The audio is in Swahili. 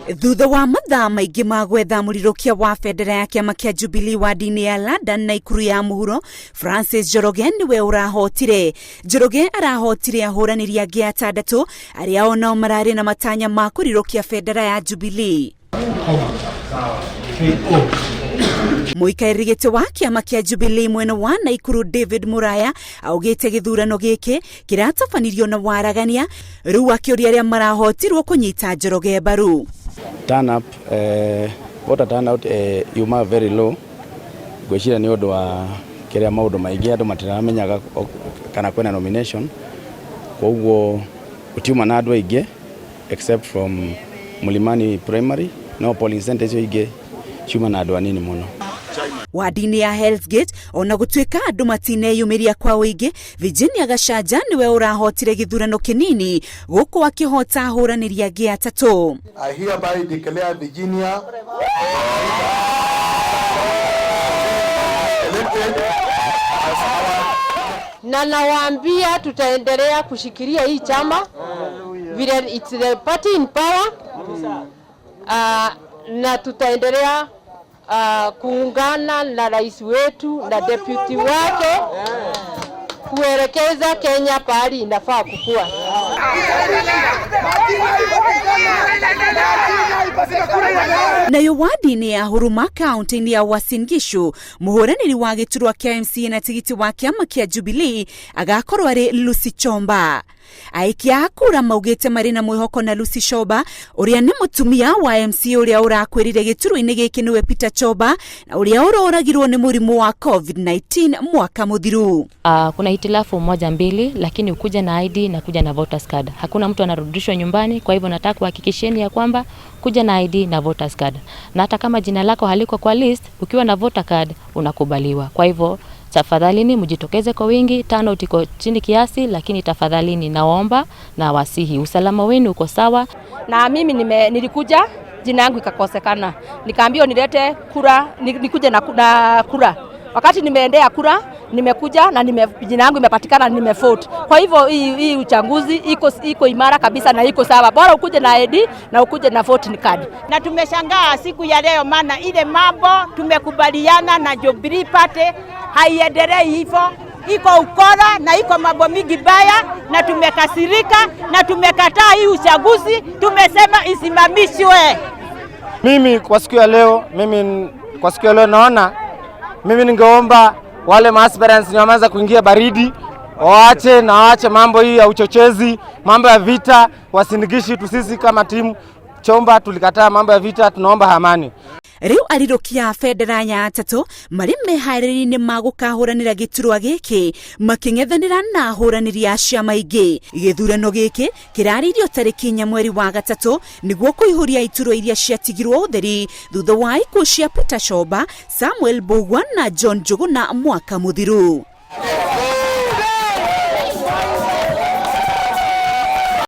Thutha wa mathaa maingĩ ma gwetha mũrirũkia wa bendera ya kĩama kĩa Jubilee wadi-inĩ ya London na ikuru ya mũhuro, Francis Njoroge niwe ũrahotire. Njoroge arahotire ahũranĩri angĩ atandatũ arĩa onao mararĩ na matanya ma kũrirũkia bendera ya Jubilee. Mũikarĩri gĩtĩ wa kĩama kĩa Jubilee mwena wa Naikuru David Muraya augĩte gĩthurano gĩkĩ kĩratabanirio na waragania, rĩu akĩũria arĩa marahotirwo kũnyita Njoroge mbaru. Voter turnout yuma very low. Gwĩciria nĩ ũndũ wa kĩrĩa maũndũ maingĩ andũ matiramenyaga kana kwena nomination. Koguo gũtiuma na andũ aingĩ except from Mulimani Primary, no polling centers ingĩ ciuma na andũ anini mũno. Wadi-inĩ ya Hell's Gate ona gũtuĩka andũ matineyumĩria kwa ũingĩ, Virginia Gachanja niwe ũrahotire gĩthurano kĩnini gũkũ akĩhota ahũranĩri angĩ atatũ. I hereby declare Virginia elected as our... Na nawaambia tutaendelea kushikilia hii chama vile it's the party in power, na tutaendelea kuungana na rais wetu na deputy wake kuelekeza Kenya pahali inafaa kukua. Nayo wadi-inĩ ya Huruma kaunti-inĩ ya Uasin Gishu, mũhũranĩri wa gĩturwa kĩa MCA na tigiti wa kĩama kĩa Jubilee agakorwo arĩ Lucy Chomba. Aikia kura maugĩte marĩ na mwĩhoko na Lucy Chomba, ũrĩa nĩ mũtumia wa MCA ũrĩa ũrakwĩrire gĩturwa-inĩ gĩkĩ nĩwe Peter Chomba, na ũrĩa ũroragirwo nĩ mũrimũ wa COVID-19 mwaka mũthiru. Kuna hitilafu moja mbili, lakini ukuja na ID na kuja na voters card. Hakuna mtu anarudishwa nyumbani, kwa hivyo nataka kuhakikisheni ya kwamba kuja na ID na voters card. Na hata kama jina lako haliko kwa list, ukiwa na voter card unakubaliwa. Kwa hivyo tafadhalini mjitokeze kwa wingi. Turnout iko chini kiasi, lakini tafadhalini naomba na wasihi usalama wenu uko sawa. Na mimi nilikuja, jina yangu ikakosekana. Nikaambiwa nilete kura, nikuje na kura. Wakati nimeendea kura, nimekuja na jina yangu imepatikana, nimevote. Kwa hivyo hii uchaguzi iko imara kabisa na iko sawa. Bora ukuje na ID na ukuje na voting card. Na tumeshangaa siku ya leo, maana ile mambo tumekubaliana na Jubilee Party haiendelei hivyo. Iko ukora na iko mambo mingi baya, na tumekasirika na tumekataa hii uchaguzi, tumesema isimamishwe. Mimi kwa siku ya leo naona ningeomba wale aspirants ni wameanza kuingia baridi, waache mambo hii ya uchochezi, mambo ya vita, wasinigishi tu. Sisi kama timu Chomba tulikataa mambo ya vita, tunaomba amani. Rĩu arirũkia bendera ya atatũ marĩ meharĩrĩria-inĩ ma gũkahũranĩra gĩturwa gĩkĩ makĩng'ethanĩra na ahũranĩri a ciama ingĩ. Gĩthurano gĩkĩ kĩrarĩirio tarĩki 4 mweri wa gatatũ nĩguo kũihũria iturwa iria ciatigirwo ũtheri thutha wa ikuũ cia Peter Chomba, Samuel Mbugua na John Njuguna mwaka mũthiru.